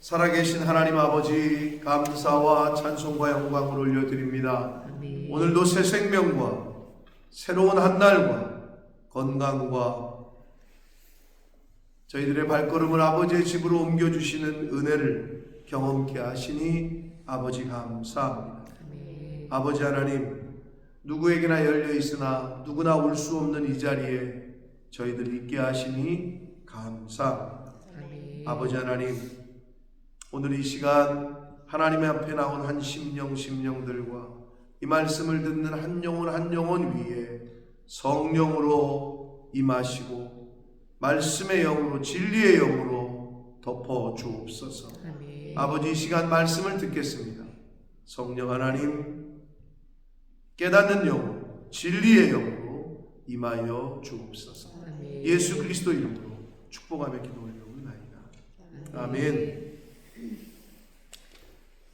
살아계신 하나님 아버지, 감사와 찬송과 영광을 올려드립니다. 아멘. 오늘도 새 생명과 새로운 한 날과 건강과 저희들의 발걸음을 아버지의 집으로 옮겨주시는 은혜를 경험케 하시니 아버지 감사합니다. 아멘. 아버지 하나님, 누구에게나 열려있으나 누구나 올 수 없는 이 자리에 저희들 있게 하시니 감사합니다. 아멘. 아버지 하나님, 오늘 이 시간 하나님의 앞에 나온 한 심령들과 이 말씀을 듣는 한 영혼 위에 성령으로 임하시고 말씀의 영으로, 진리의 영으로 덮어 주옵소서. 아멘. 아버지, 이 시간 말씀을 듣겠습니다. 성령 하나님, 깨닫는 영으로, 진리의 영으로 임하여 주옵소서. 아멘. 예수 그리스도 이름으로 축복하며 기도 올려옵나이다. 아멘.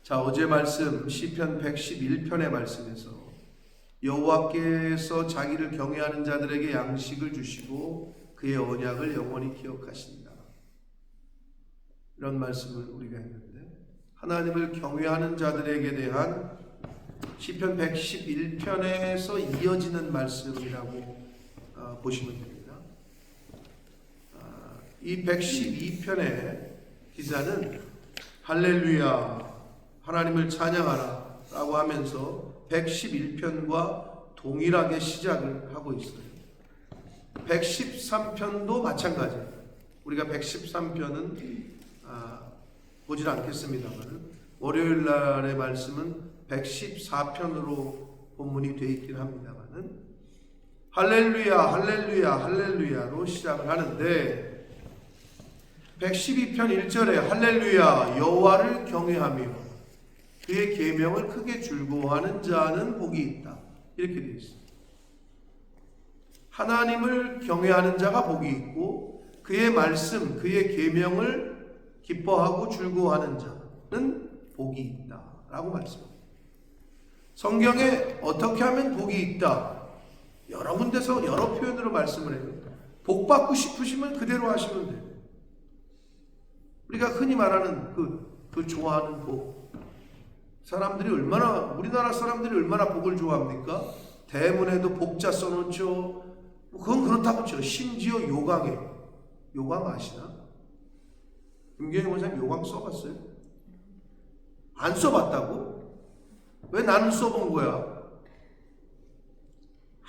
자, 어제 말씀 시편 111편의 말씀에서 여호와께서 자기를 경외하는 자들에게 양식을 주시고 그의 언약을 영원히 기억하신다, 이런 말씀을 우리가 했는데, 하나님을 경외하는 자들에게 대한 시편 111편에서 이어지는 말씀이라고 보시면 됩니다. 이 112편의 기자는 할렐루야, 하나님을 찬양하라 라고 하면서 111편과 동일하게 시작을 하고 있어요. 113편도 마찬가지예요. 우리가 113편은 보질 않겠습니다만 월요일 날의 말씀은 114편으로 본문이 되어 있긴 합니다만 할렐루야 할렐루야 할렐루야로 시작을 하는데, 112편 1절에 할렐루야 여호와를 경외하며 그의 계명을 크게 즐거워하는 자는 복이 있다, 이렇게 되어 있습니다. 하나님을 경외하는 자가 복이 있고 그의 말씀, 그의 계명을 기뻐하고 즐거워하는 자는 복이 있다 라고 말씀합니다. 성경에 어떻게 하면 복이 있다, 여러 군데서 여러 표현으로 말씀을 해요. 복 받고 싶으시면 그대로 하시면 돼요. 우리가 흔히 말하는 그 좋아하는 복, 사람들이 얼마나, 우리나라 사람들이 얼마나 복을 좋아합니까? 대문에도 복자 써놓죠. 그건 그렇다고 쳐. 심지어 요강 아시나? 김경희 원사님 요강 써봤어요? 안 써봤다고? 왜 나는 써본 거야?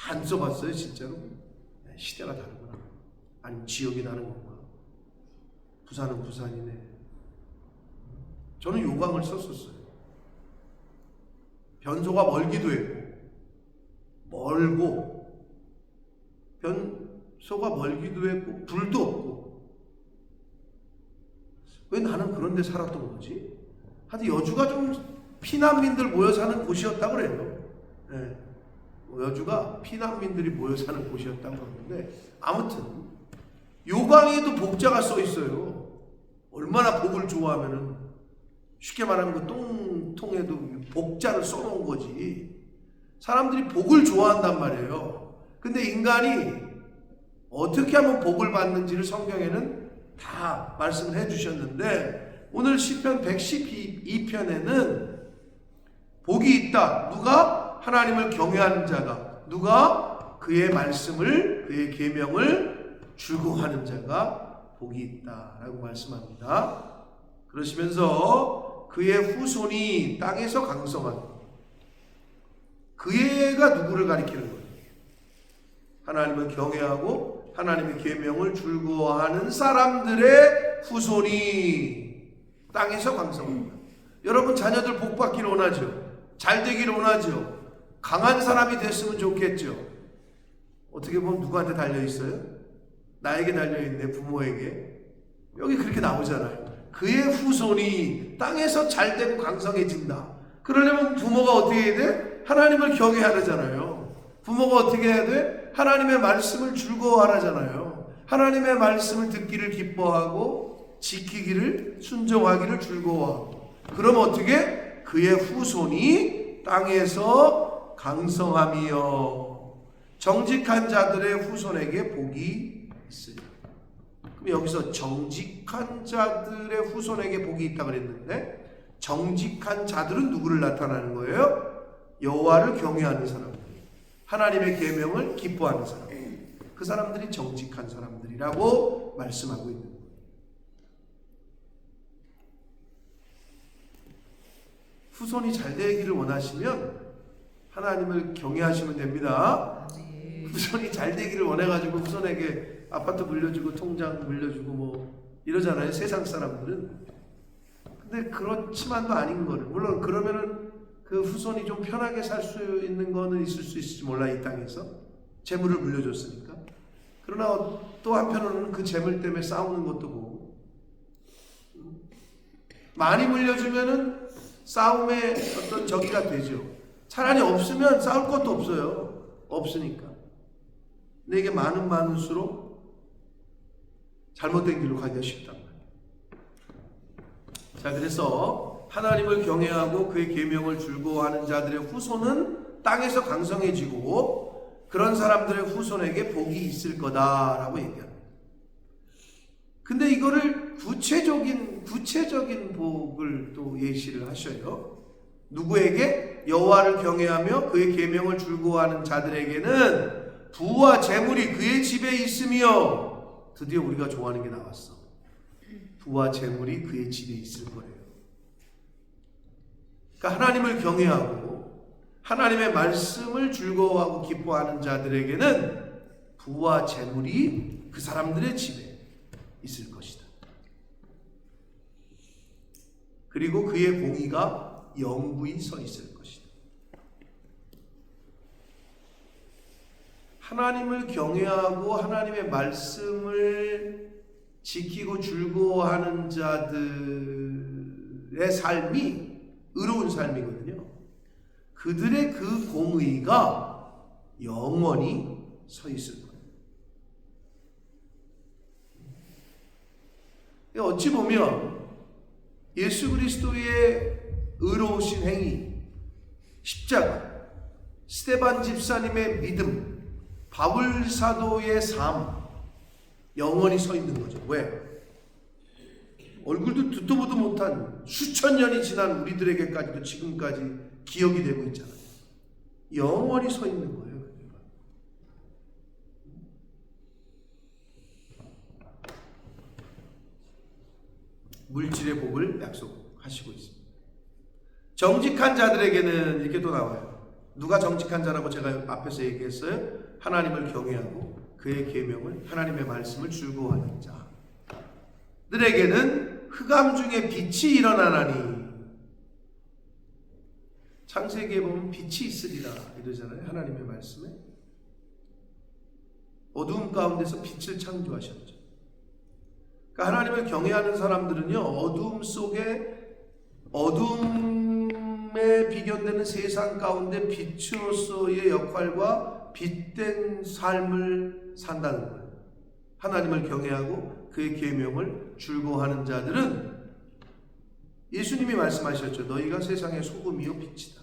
안 써봤어요 진짜로? 시대가 다르구나. 아니면 지역이 다른 건가? 부산은 부산이네. 저는 요강을 썼었어요. 변소가 멀기도 했고, 멀고, 변소가 멀기도 했고, 불도 없고. 왜 나는 그런 데 살았던 거지? 하여튼 여주가 좀 피난민들 모여 사는 곳이었다고 그래요. 네. 여주가 피난민들이 모여 사는 곳이었다고 그러는데, 아무튼 요강에도 복자가 써 있어요. 얼마나 복을 좋아하면은, 쉽게 말하면 그 똥통에도 복자를 써놓은 거지. 사람들이 복을 좋아한단 말이에요. 근데 인간이 어떻게 하면 복을 받는지를 성경에는 다 말씀을 해주셨는데, 오늘 시편 112편에는 복이 있다. 누가? 하나님을 경외하는 자가. 누가? 그의 말씀을, 그의 계명을 즐거워하는 자가 복이 있다라고 말씀합니다. 그러시면서 그의 후손이 땅에서 강성한, 그애가 누구를 가리키는 거예요? 하나님을 경외하고 하나님의 계명을 즐거워하는 사람들의 후손이 땅에서 강성합니다. 여러분 자녀들 복 받기를 원하죠? 잘 되기를 원하죠? 강한 사람이 됐으면 좋겠죠? 어떻게 보면 누구한테 달려있어요? 나에게 달려있네, 부모에게. 여기 그렇게 나오잖아요. 그의 후손이 땅에서 잘되고 강성해진다. 그러려면 부모가 어떻게 해야 돼? 하나님을 경외하라잖아요. 부모가 어떻게 해야 돼? 하나님의 말씀을 즐거워하라잖아요. 하나님의 말씀을 듣기를 기뻐하고 지키기를, 순종하기를 즐거워하고. 그럼 어떻게? 그의 후손이 땅에서 강성하며 정직한 자들의 후손에게 복이 있으리라. 여기서 정직한 자들의 후손에게 복이 있다 그랬는데, 정직한 자들은 누구를 나타나는 거예요? 여호와를 경외하는 사람들, 하나님의 계명을 기뻐하는 사람, 그 사람들이 정직한 사람들이라고 말씀하고 있는 거예요. 후손이 잘 되기를 원하시면 하나님을 경외하시면 됩니다. 후손이 잘 되기를 원해가지고 후손에게 아파트 물려주고 통장 물려주고 뭐 이러잖아요, 세상 사람들은. 근데 그렇지만도 아닌 거를, 물론 그러면은 그 후손이 좀 편하게 살 수 있는 거는 있을 수 있을지 몰라, 이 땅에서 재물을 물려줬으니까. 그러나 또 한편으로는 그 재물 때문에 싸우는 것도 보고, 많이 물려주면은 싸움의 어떤 적이가 되죠. 차라리 없으면 싸울 것도 없어요. 없으니까. 근데 이게 많을수록 잘못된 길로 가기가 쉽단 말이에요. 자, 그래서 하나님을 경외하고 그의 계명을 즐거워하는 자들의 후손은 땅에서 강성해지고 그런 사람들의 후손에게 복이 있을 거다라고 얘기합니다. 근데 이거를 구체적인 복을 또 예시를 하셔요. 누구에게? 여호와를 경외하며 그의 계명을 즐거워하는 자들에게는 부와 재물이 그의 집에 있으며, 드디어 우리가 좋아하는 게 나왔어. 부와 재물이 그의 집에 있을 거예요. 그러니까 하나님을 경외하고 하나님의 말씀을 즐거워하고 기뻐하는 자들에게는 부와 재물이 그 사람들의 집에 있을 것이다. 그리고 그의 공의가 영구히 서 있을 것이다. 하나님을 경외하고 하나님의 말씀을 지키고 즐거워하는 자들의 삶이 의로운 삶이거든요. 그들의 그 공의가 영원히 서 있을 거예요. 어찌 보면 예수 그리스도의 의로우신 행위, 십자가, 스데반 집사님의 믿음, 바울 사도의 삶, 영원히 서 있는 거죠. 왜? 얼굴도 듣도 보도 못한 수천 년이 지난 우리들에게까지도 지금까지 기억이 되고 있잖아요. 영원히 서 있는 거예요. 그러니까. 물질의 복을 약속하시고 있습니다. 정직한 자들에게는 이렇게 또 나와요. 누가 정직한 자라고 제가 앞에서 얘기했어요? 하나님을 경외하고 그의 계명을, 하나님의 말씀을 즐거워하는 자들에게는 흑암 중에 빛이 일어나나니. 창세기에 보면 빛이 있으리라 이러잖아요. 하나님의 말씀에. 어두움 가운데서 빛을 창조하셨죠. 그러니까 하나님을 경외하는 사람들은요, 어두움 속에, 어둠에 비견되는 세상 가운데 빛으로서의 역할과 빛된 삶을 산다는 거예요. 하나님을 경외하고 그의 계명을 즐거워하는 자들은, 예수님이 말씀하셨죠. 너희가 세상의 소금이요 빛이다.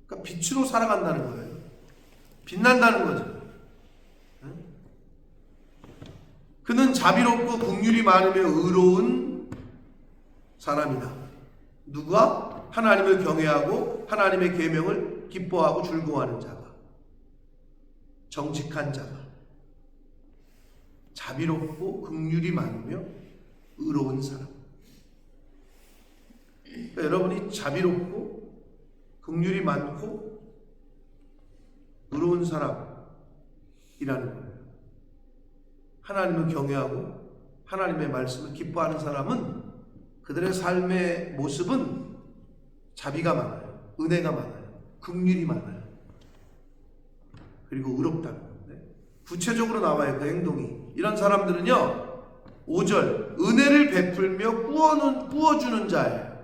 그러니까 빛으로 살아간다는 거예요. 빛난다는 거죠. 그는 자비롭고 긍휼이 많으며 의로운 사람이다. 누가? 하나님을 경외하고 하나님의 계명을 기뻐하고 즐거워하는 자가, 정직한 자가, 자비롭고 긍휼이 많으며 의로운 사람. 그러니까 여러분이 자비롭고 긍휼이 많고 의로운 사람이라는 거예요. 하나님을 경외하고 하나님의 말씀을 기뻐하는 사람은 그들의 삶의 모습은 자비가 많아요. 은혜가 많아요. 긍휼이 많아요. 그리고 의롭다는 건데, 구체적으로 나와요. 그 행동이. 이런 사람들은요, 5절, 은혜를 베풀며 꾸어주는 자예요.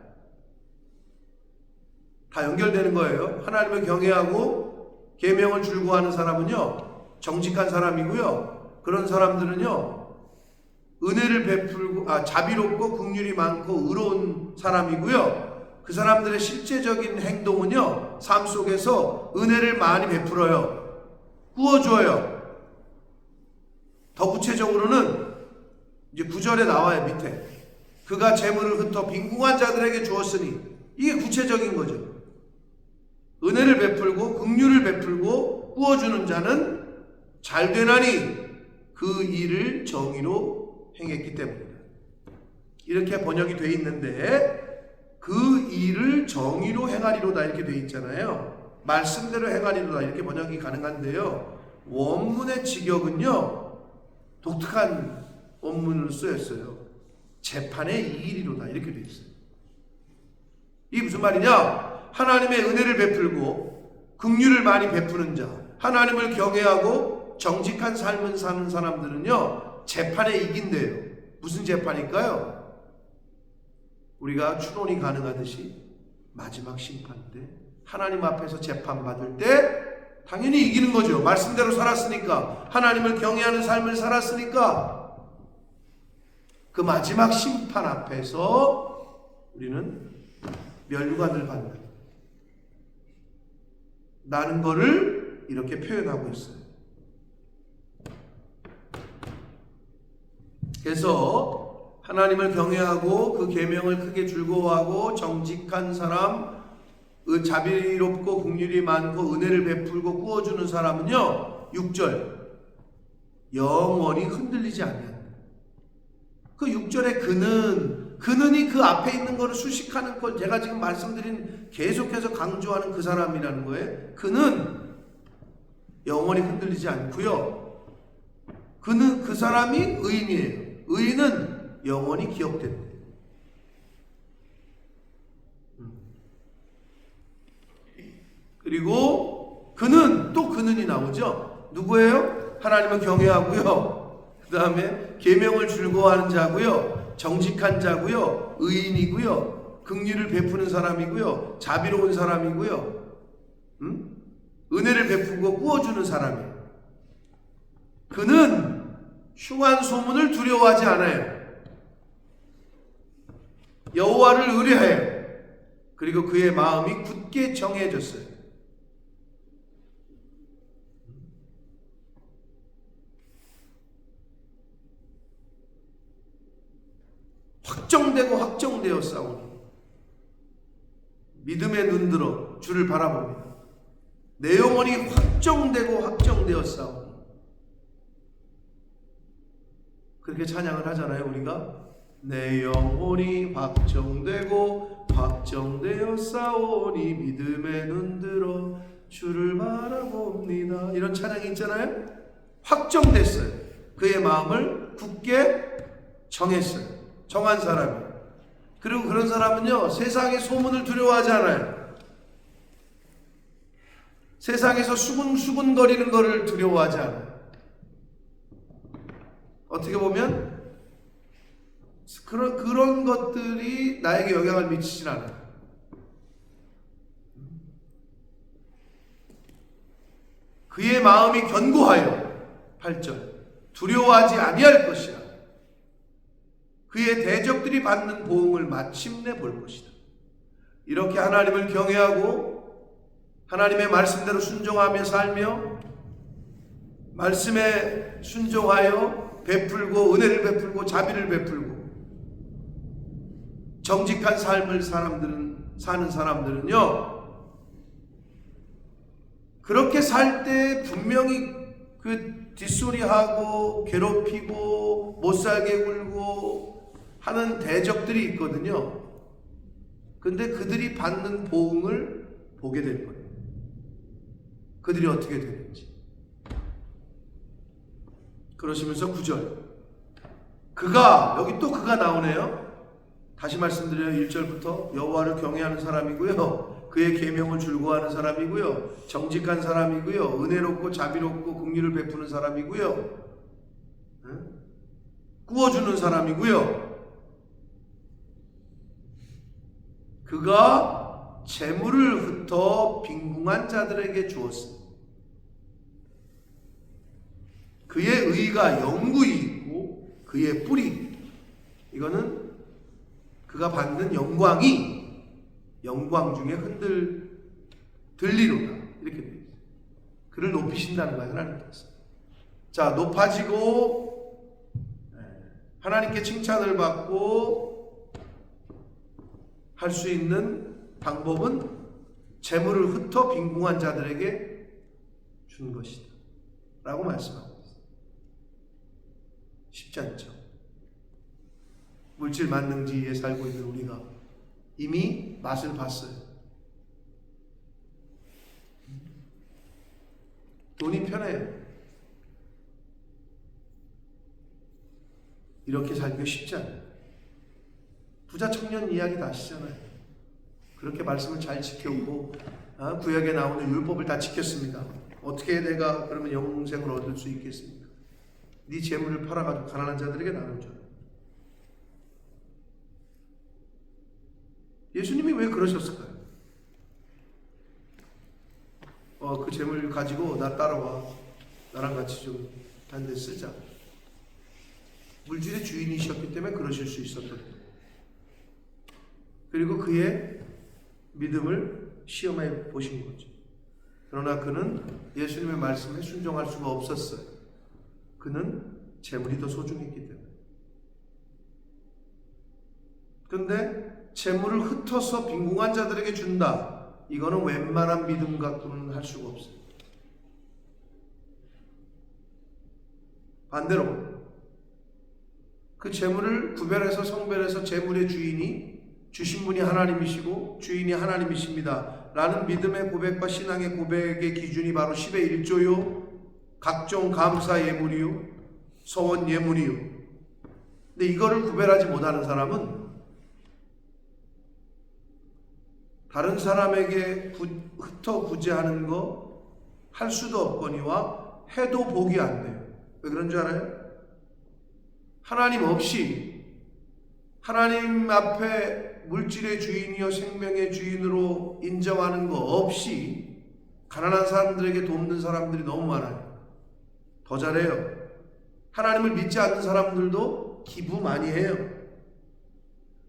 다 연결되는 거예요. 하나님을 경외하고 계명을 즐거워하는 사람은요, 정직한 사람이고요. 그런 사람들은요, 은혜를 베풀고, 자비롭고 긍휼이 많고 의로운 사람이고요. 그 사람들의 실제적인 행동은요, 삶 속에서 은혜를 많이 베풀어요. 꾸어줘요. 더 구체적으로는 이제 9절에 나와요. 밑에 그가 재물을 흩어 빈궁한 자들에게 주었으니, 이게 구체적인 거죠. 은혜를 베풀고 긍휼을 베풀고 꾸어주는 자는 잘되나니 그 일을 정의로 행했기 때문이다. 이렇게 번역이 돼 있는데 그 일을 정의로 행하리로다 이렇게 돼 있잖아요. 말씀대로 행하리로다 이렇게 번역이 가능한데요, 원문의 직역은요 독특한 원문을 쓰였어요. 재판의 이일이로다 이렇게 돼 있어요. 이게 무슨 말이냐? 하나님의 은혜를 베풀고 긍휼을 많이 베푸는 자, 하나님을 경외하고 정직한 삶을 사는 사람들은요 재판에 이긴대요. 무슨 재판일까요? 우리가 추론이 가능하듯이 마지막 심판 때 하나님 앞에서 재판받을 때 당연히 이기는 거죠. 말씀대로 살았으니까, 하나님을 경외하는 삶을 살았으니까 그 마지막 심판 앞에서 우리는 멸류관을 받는다는 거를 이렇게 표현하고 있어요. 그래서 하나님을 경외하고 그 계명을 크게 즐거워하고 정직한 사람, 자비롭고 긍휼이 많고 은혜를 베풀고 꾸어주는 사람은요 6절 영원히 흔들리지 아니한다. 그 6절의 그는이 그 앞에 있는 거를 수식하는 걸 제가 지금 말씀드린, 계속해서 강조하는 그 사람이라는 거예요. 그는 영원히 흔들리지 않고요, 그는 그 사람이 의인이에요. 의인은 영원히 기억된다. 그리고 그는, 또 그는이 나오죠. 누구예요? 하나님을 경외하고요, 그 다음에 계명을 즐거워하는 자고요, 정직한 자고요, 의인이고요, 긍휼을 베푸는 사람이고요, 자비로운 사람이고요, 은혜를 베푸고 꾸어주는 사람이에요. 그는 흉한 소문을 두려워하지 않아요. 여호와를 의뢰해요. 그리고 그의 마음이 굳게 정해졌어요. 확정되어 싸우니 믿음에 눈들어 주를 바라봅니다. 내 영혼이 확정되어 싸우니, 그렇게 찬양을 하잖아요. 우리가 내 영혼이 확정되어 싸우니 믿음에 눈들어 주를 바라봅니다. 이런 찬양이 있잖아요. 확정됐어요. 그의 마음을 굳게 정했어요. 정한 사람이. 그리고 그런 사람은요 세상의 소문을 두려워하지 않아요. 세상에서 수군수군거리는 것을 두려워하지 않아요. 어떻게 보면 그런 것들이 나에게 영향을 미치진 않아요. 그의 마음이 견고하여 8절 두려워하지 아니할 것이라. 그의 대적들이 받는 보응을 마침내 볼 것이다. 이렇게 하나님을 경외하고 하나님의 말씀대로 순종하며 살며 말씀에 순종하여 베풀고 은혜를 베풀고 자비를 베풀고 정직한 삶을 사는 사람들은요 그렇게 살 때 분명히 그 뒷소리하고 괴롭히고 못살게 굴고 하는 대적들이 있거든요. 근데 그들이 받는 보응을 보게 될 거예요. 그들이 어떻게 되는지. 그러시면서 9절 그가, 여기 또 그가 나오네요. 다시 말씀드려요. 1절부터 여호와를 경외하는 사람이고요, 그의 계명을 즐거워하는 사람이고요, 정직한 사람이고요, 은혜롭고 자비롭고 긍휼을 베푸는 사람이고요, 꾸어주는 사람이고요, 그가 재물을 흩어 빈궁한 자들에게 주었습니다. 그의 의가 영구히 있고 그의 뿌리, 이거는 그가 받는 영광이 영광 중에 들리로다 이렇게 되어 있어요. 그를 높이신다는 거예요. 하나님께서. 자, 높아지고 하나님께 칭찬을 받고 할 수 있는 방법은 재물을 흩어 빈궁한 자들에게 준 것이다 라고 말씀하고 있습니다. 쉽지 않죠. 물질 만능지에 살고 있는 우리가 이미 맛을 봤어요. 돈이 편해요. 이렇게 살기가 쉽지 않아요. 부자 청년 이야기 다 아시잖아요. 그렇게 말씀을 잘 지켜오고 구약에 나오는 율법을 다 지켰습니다. 어떻게 내가 그러면 영생을 얻을 수 있겠습니까? 네 재물을 팔아가지고 가난한 자들에게 나눠줘요. 예수님이 왜 그러셨을까요? 그 재물 가지고 나 따라와. 나랑 같이 좀 다른 데 쓰자. 물질의 주인이셨기 때문에 그러실 수 있었던 거예요. 그리고 그의 믿음을 시험해 보신 거죠. 그러나 그는 예수님의 말씀에 순종할 수가 없었어요. 그는 재물이 더 소중했기 때문에. 근데 재물을 흩어서 빈궁한 자들에게 준다. 이거는 웬만한 믿음 갖고는 할 수가 없어요. 반대로 그 재물을 구별해서 성별해서 재물의 주인이 주신 분이 하나님이시고 주인이 하나님이십니다 라는 믿음의 고백과 신앙의 고백의 기준이 바로 10의 1조요 각종 감사 예물이요 서원 예물이요. 근데 이거를 구별하지 못하는 사람은 다른 사람에게 흩어 구제하는 거 할 수도 없거니와 해도 복이 안 돼요. 왜 그런 줄 알아요? 하나님 없이 하나님 앞에 물질의 주인이요 생명의 주인으로 인정하는 거 없이 가난한 사람들에게 돕는 사람들이 너무 많아요. 더 잘해요. 하나님을 믿지 않는 사람들도 기부 많이 해요.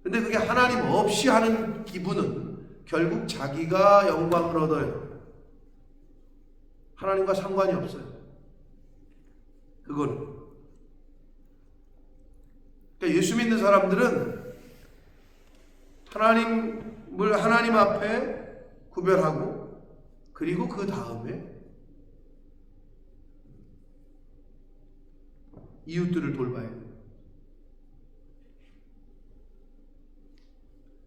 근데 그게 하나님 없이 하는 기부는 결국 자기가 영광을 얻어요. 하나님과 상관이 없어요. 그거는. 그러니까 예수 믿는 사람들은 하나님을 하나님 앞에 구별하고 그리고 그 다음에 이웃들을 돌봐야 돼요.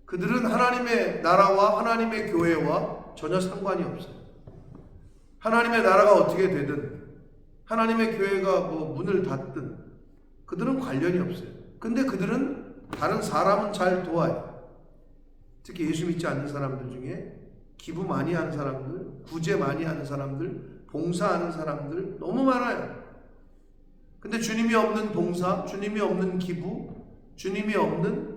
그들은 하나님의 나라와 하나님의 교회와 전혀 상관이 없어요. 하나님의 나라가 어떻게 되든 하나님의 교회가 문을 닫든 그들은 관련이 없어요. 근데 그들은 다른 사람은 잘 도와요. 특히 예수 믿지 않는 사람들 중에 기부 많이 하는 사람들, 구제 많이 하는 사람들, 봉사하는 사람들 너무 많아요. 근데 주님이 없는 봉사, 주님이 없는 기부, 주님이 없는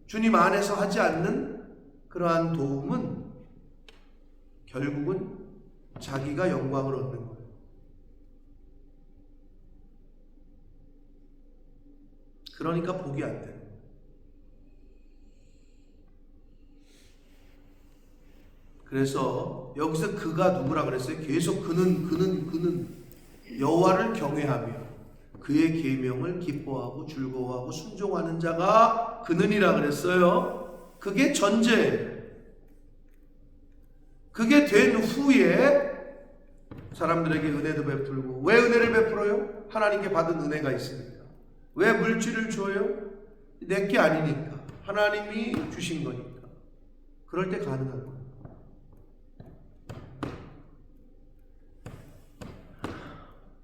주님 안에서 하지 않는 그러한 도움은 결국은 자기가 영광을 얻는 거예요. 그러니까 복이 안 돼요. 그래서 여기서 그가 누구라 그랬어요? 계속 그는 여호와를 경외하며 그의 계명을 기뻐하고 즐거워하고 순종하는 자가 그는이라 그랬어요. 그게 전제예요. 그게 된 후에 사람들에게 은혜도 베풀고. 왜 은혜를 베풀어요? 하나님께 받은 은혜가 있으니까. 왜 물질을 줘요? 내게 아니니까. 하나님이 주신 거니까. 그럴 때 가능한 거예요.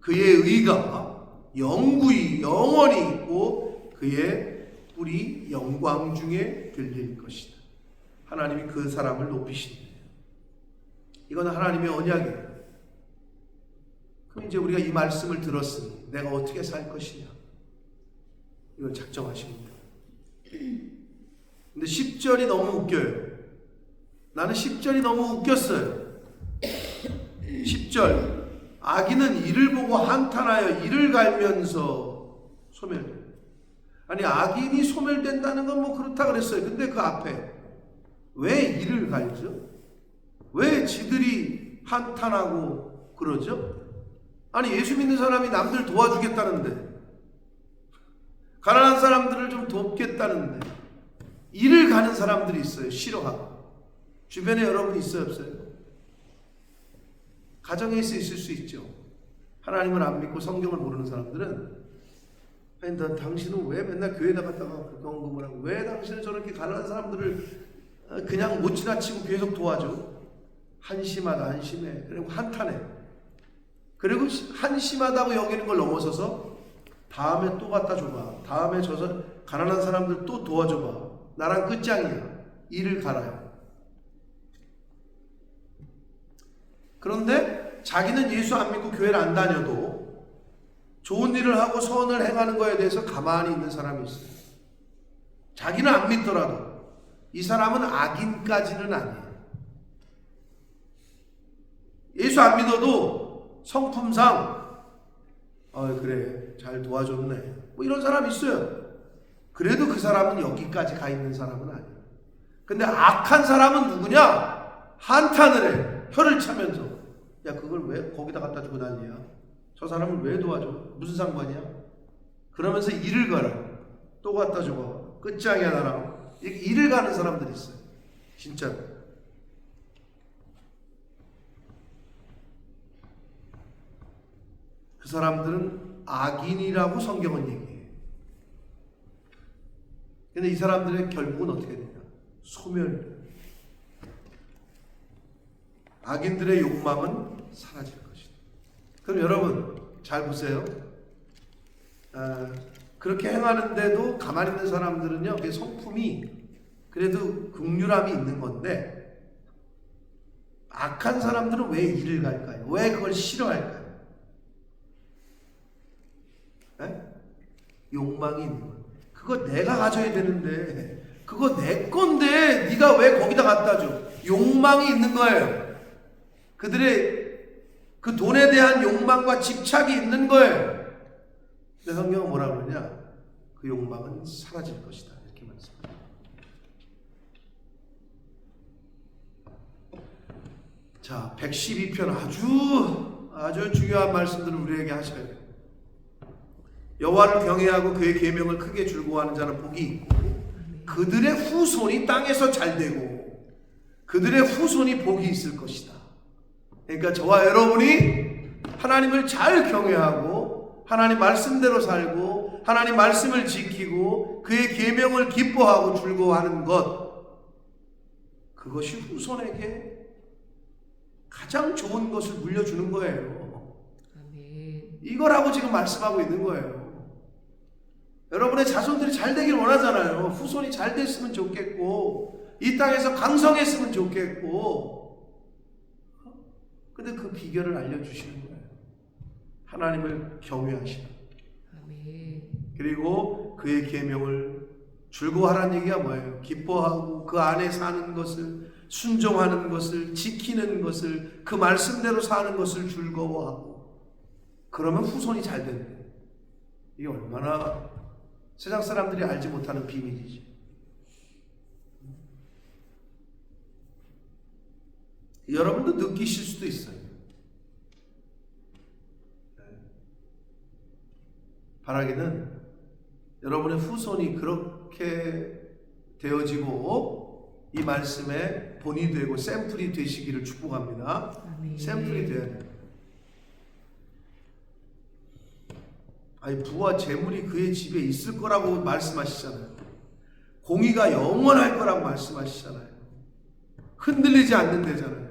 그의 의가 영구히 영원히 있고 그의 뿔이 영광 중에 들릴 것이다. 하나님이 그 사람을 높이신다. 이건 하나님의 언약이에요. 그럼 이제 우리가 이 말씀을 들었으니 내가 어떻게 살 것이냐 이걸 작정하십니다. 근데 10절이 너무 웃겨요. 나는 10절이 너무 웃겼어요. 10절 악인은 이를 보고 한탄하여 이를 갈면서 소멸돼요. 아니 악인이 소멸된다는 건 그렇다 그랬어요. 근데 그 앞에 왜 이를 갈죠? 왜 지들이 한탄하고 그러죠? 아니 예수 믿는 사람이 남들 도와주겠다는데 가난한 사람들을 좀 돕겠다는데 일을 가는 사람들이 있어요. 싫어하고. 주변에 여러분 있어요, 없어요? 가정에 있을 수 있죠. 하나님을 안 믿고 성경을 모르는 사람들은 아니, 당신은 왜 맨날 교회에다 갔다가 경금을 하고 왜 당신은 저렇게 가난한 사람들을 그냥 못 지나치고 계속 도와줘? 한심하다, 한심해. 그리고 한탄해. 그리고 한심하다고 여기는 걸 넘어서서 다음에 또 갖다 줘봐. 다음에 저 가난한 사람들 또 도와줘봐. 나랑 끝장이야. 일을 갈아요. 그런데 자기는 예수 안 믿고 교회를 안 다녀도 좋은 일을 하고 선을 행하는 거에 대해서 가만히 있는 사람이 있어요. 자기는 안 믿더라도 이 사람은 악인까지는 아니에요. 예수 안 믿어도 성품상 그래 잘 도와줬네 뭐 이런 사람이 있어요. 그래도 그 사람은 여기까지 가 있는 사람은 아니에요. 근데 악한 사람은 누구냐? 한탄을 해. 혀를 차면서 야 그걸 왜 거기다 갖다 주고 난리야? 저 사람을 왜 도와줘? 무슨 상관이야? 그러면서 일을 가라. 또 갖다 줘봐. 끝장이야 나랑. 일을 가는 사람들이 있어요. 진짜로. 그 사람들은 악인이라고 성경은 얘기해요. 근데 이 사람들의 결국은 어떻게 되냐? 소멸. 악인들의 욕망은 사라질 것이다. 그럼 여러분 잘 보세요. 그렇게 행하는데도 가만히 있는 사람들은요, 그 성품이 그래도 긍휼함이 있는 건데 악한 사람들은 왜 일을 갈까요? 왜 그걸 싫어할까요? 네? 욕망이 있는 거예요. 그거 내가 가져야 되는데 그거 내 건데 네가 왜 거기다 갖다 줘? 욕망이 있는 거예요. 그들의 그 돈에 대한 욕망과 집착이 있는 거예요. 근데 성경은 뭐라 그러냐? 그 욕망은 사라질 것이다. 이렇게 말씀합니다. 자, 112편 아주 중요한 말씀들을 우리에게 하셔야 돼요. 여호와를 경외하고 그의 계명을 크게 즐거워하는 자는 복이 있고 그들의 후손이 땅에서 잘되고 그들의 후손이 복이 있을 것이다. 그러니까 저와 여러분이 하나님을 잘 경외하고 하나님 말씀대로 살고 하나님 말씀을 지키고 그의 계명을 기뻐하고 즐거워하는 것, 그것이 후손에게 가장 좋은 것을 물려주는 거예요. 이거라고 지금 말씀하고 있는 거예요. 여러분의 자손들이 잘 되길 원하잖아요. 후손이 잘 됐으면 좋겠고 이 땅에서 강성했으면 좋겠고. 근데 그 비결을 알려주시는 거예요. 하나님을 경외하시라. 그리고 그의 계명을 즐거워하라는 얘기가 뭐예요? 기뻐하고 그 안에 사는 것을, 순종하는 것을, 지키는 것을, 그 말씀대로 사는 것을 즐거워하고. 그러면 후손이 잘 된대. 이게 얼마나 세상 사람들이 알지 못하는 비밀이지. 여러분도 느끼실 수도 있어요. 바라기는 여러분의 후손이 그렇게 되어지고 이 말씀에 본이 되고 샘플이 되시기를 축복합니다. 아멘. 샘플이 돼야 돼요. 아니, 부와 재물이 그의 집에 있을 거라고 말씀하시잖아요. 공의가 영원할 거라고 말씀하시잖아요. 흔들리지 않는 데잖아요.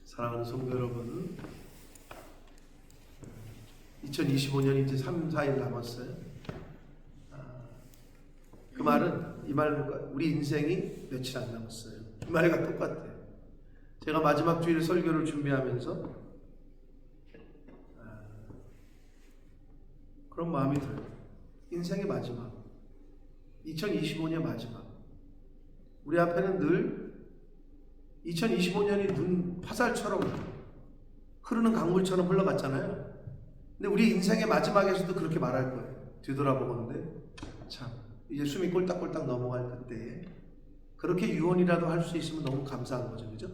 사랑하는 성도 여러분, 2025년이 이제 3, 4일 남았어요. 그 말은, 이 말은 우리 인생이 며칠 안 남았어요. 이 말과 똑같아요. 제가 마지막 주일 설교를 준비하면서 그런 마음이 들어요. 인생의 마지막, 2025년 마지막. 우리 앞에는 늘 2025년이 눈 화살처럼 흐르는 강물처럼 흘러갔잖아요. 근데 우리 인생의 마지막에서도 그렇게 말할 거예요. 뒤돌아보건데 참 이제 숨이 꼴딱꼴딱 넘어갈 그때 그렇게 유언이라도 할 수 있으면 너무 감사한 거죠. 그죠?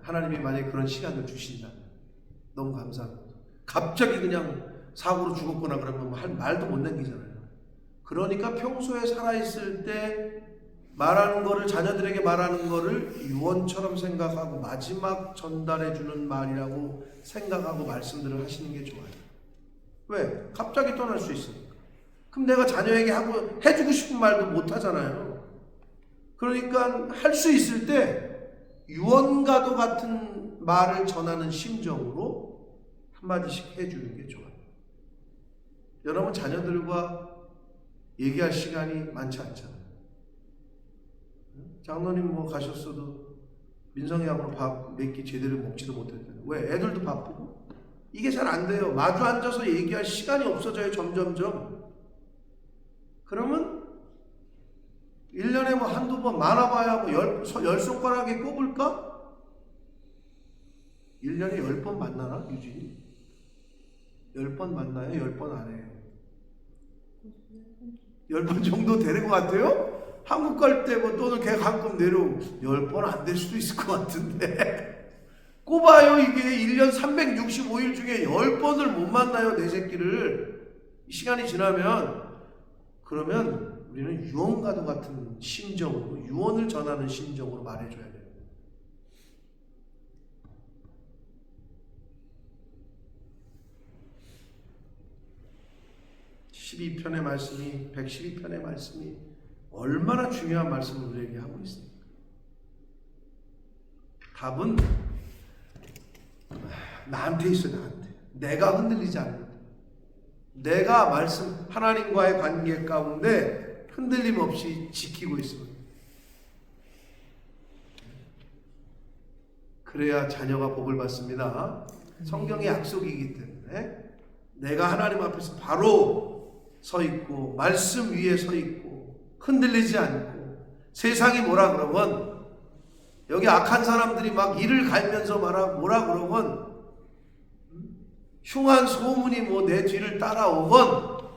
하나님이 만약에 그런 시간을 주신다면 너무 감사한 거죠. 갑자기 그냥 사고로 죽었거나 그러면 할 말도 못 남기잖아요. 그러니까 평소에 살아있을 때 말하는 거를, 자녀들에게 말하는 거를 유언처럼 생각하고 마지막 전달해주는 말이라고 생각하고 말씀들을 하시는 게 좋아요. 왜? 갑자기 떠날 수 있으니까. 그럼 내가 자녀에게 하고 해주고 싶은 말도 못 하잖아요. 그러니까 할 수 있을 때 유언과도 같은 말을 전하는 심정으로 한마디씩 해주는 게 좋아요. 여러분 자녀들과 얘기할 시간이 많지 않잖아요. 장로님 뭐 가셨어도 민성이하고 밥 몇 끼 제대로 먹지도 못했잖아요. 왜? 애들도 바쁘고. 이게 잘 안 돼요. 마주 앉아서 얘기할 시간이 없어져요. 점점점. 그러면 1년에 뭐 한두 번, 많아봐야 뭐 열 손가락에 꼽을까? 1년에 10번 만나나? 유진이? 10번 만나요? 10번 안 해요? 10번 정도 되는 것 같아요? 한국 갈 때 뭐 또는 걔 가끔 내려오고 10번 안 될 수도 있을 것 같은데 꼽아요. 이게 1년 365일 중에 10번을 못 만나요. 내 새끼를. 시간이 지나면. 그러면 우리는 유언과도 같은 심정으로, 유언을 전하는 심정으로 말해줘야 돼요. (12편의) 말씀이, 112편의 말씀이 얼마나 중요한 말씀을 우리에게 하고 있습니까? 답은 나한테 있어요. 나한테. 내가 흔들리지 않는다. 내가 말씀, 하나님과의 관계 가운데 흔들림 없이 지키고 있습니다. 그래야 자녀가 복을 받습니다. 성경의 약속이기 때문에 내가 하나님 앞에서 바로 서 있고 말씀 위에 서 있고 흔들리지 않고, 세상이 뭐라 그러건, 여기 악한 사람들이 막 이를 갈면서 뭐라 그러건, 흉한 소문이 뭐 내 뒤를 따라오건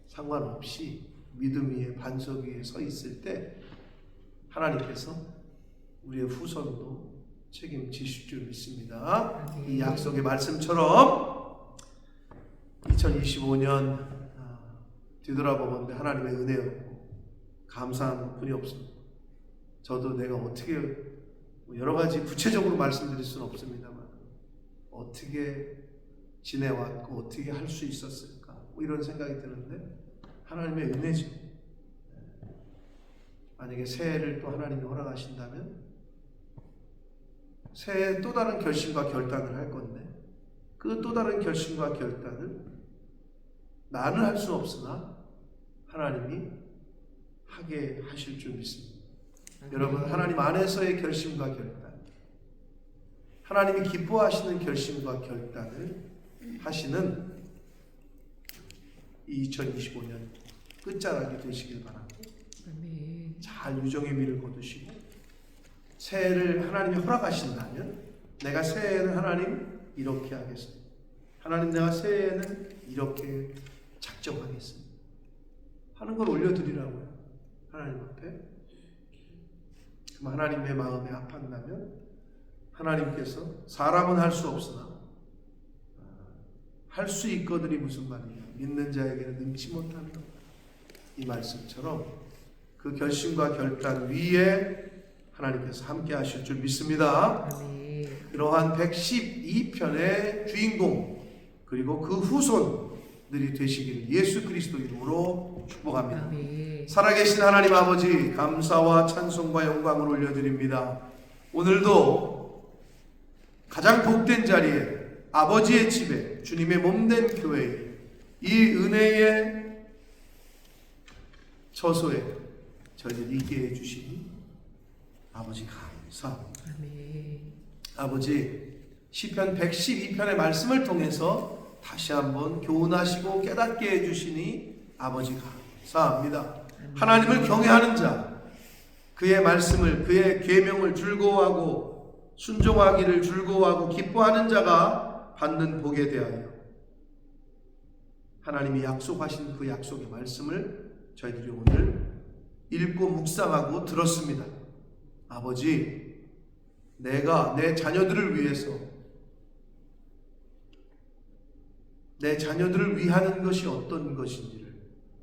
상관없이 믿음 위에, 반석 위에 서 있을 때 하나님께서 우리의 후손도 책임지실 줄 믿습니다. 이 약속의 말씀처럼 2025년 뒤돌아보건대 하나님의 은혜였고 감사한 분이 없습니다. 저도 내가 어떻게 여러 가지 구체적으로 말씀드릴 수는 없습니다만 어떻게 지내왔고 어떻게 할 수 있었을까 뭐 이런 생각이 드는데 하나님의 은혜죠. 만약에 새해를 또 하나님이 허락하신다면 새해 또 다른 결심과 결단을 할 건데 그 또 다른 결심과 결단을 나는 할 수 없으나 하나님이 하게 하실 줄 믿습니다. 여러분 하나님 안에서의 결심과 결단, 하나님이 기뻐하시는 결심과 결단을 하시는 2025년 끝자락이 되시길 바랍니다. 잘 유정의 미를 거두시고 새해를 하나님이 허락하신다면 내가 새해에는 하나님 이렇게 하겠습니다. 하나님 내가 새해에는 이렇게 작정하겠습니다 하는 걸 올려드리라고요. 하나님 앞에. 그럼 하나님의 마음에 합한다면 하나님께서 사람은 할 수 없으나 할 수 있거든이 무슨 말이냐, 믿는 자에게는 능치 못하는 것. 이 말씀처럼 그 결심과 결단 위에 하나님께서 함께 하실 줄 믿습니다. 그러한 112편의 주인공 그리고 그 후손들이 되시기를 예수 그리스도 이름으로 축복합니다. 살아계신 하나님 아버지, 감사와 찬송과 영광을 올려드립니다. 오늘도 가장 복된 자리에, 아버지의 집에, 주님의 몸된 교회에, 이 은혜의 처소에 저희를 있게 해주시니 아버지 감사합니다. 아버지, 시편 112편의 말씀을 통해서 다시 한번 교훈하시고 깨닫게 해주시니 아버지 감사합니다. 하나님을 경외하는 자, 그의 말씀을, 그의 계명을 즐거워하고 순종하기를 즐거워하고 기뻐하는 자가 받는 복에 대하여 하나님이 약속하신 그 약속의 말씀을 저희들이 오늘 읽고 묵상하고 들었습니다. 아버지, 내가 내 자녀들을 위해서 내 자녀들을 위하는 것이 어떤 것인지를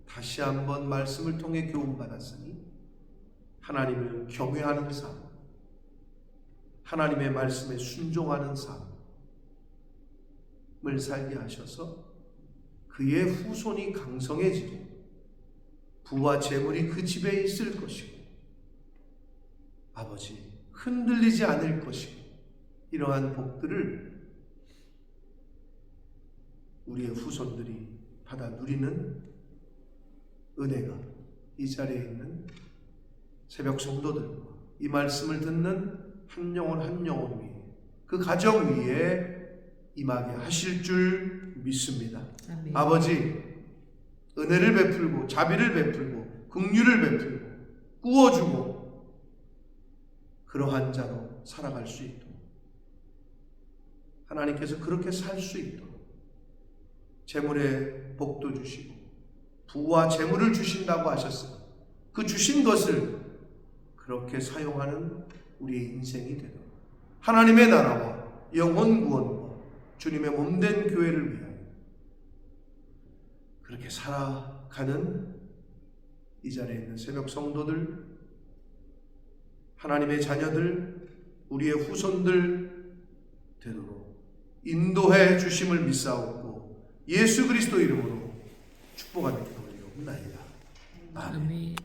다시 한번 말씀을 통해 교훈받았으니 하나님을 경외하는 삶, 하나님의 말씀에 순종하는 삶을 살게 하셔서 그의 후손이 강성해지고 부와 재물이 그 집에 있을 것이고 아버지 흔들리지 않을 것이고 이러한 복들을 우리의 후손들이 받아 누리는 은혜가 이 자리에 있는 새벽 성도들과 이 말씀을 듣는 한 영혼 한 영혼 위에 그 가정 위에 임하게 하실 줄 믿습니다. 아멘. 아버지 은혜를 베풀고 자비를 베풀고 긍휼을 베풀고 꾸어주고 그러한 자로 살아갈 수 있도록 하나님께서 그렇게 살 수 있도록 재물의 복도 주시고 부와 재물을 주신다고 하셨으니 그 주신 것을 그렇게 사용하는 우리의 인생이 되도록 하나님의 나라와 영혼 구원과 주님의 몸된 교회를 위하여 그렇게 살아가는 이 자리에 있는 새벽 성도들, 하나님의 자녀들, 우리의 후손들 되도록 인도해 주심을 믿사옵고 예수 그리스도 이름으로 축복하며 기도드리옵나이다. 아멘. 아멘.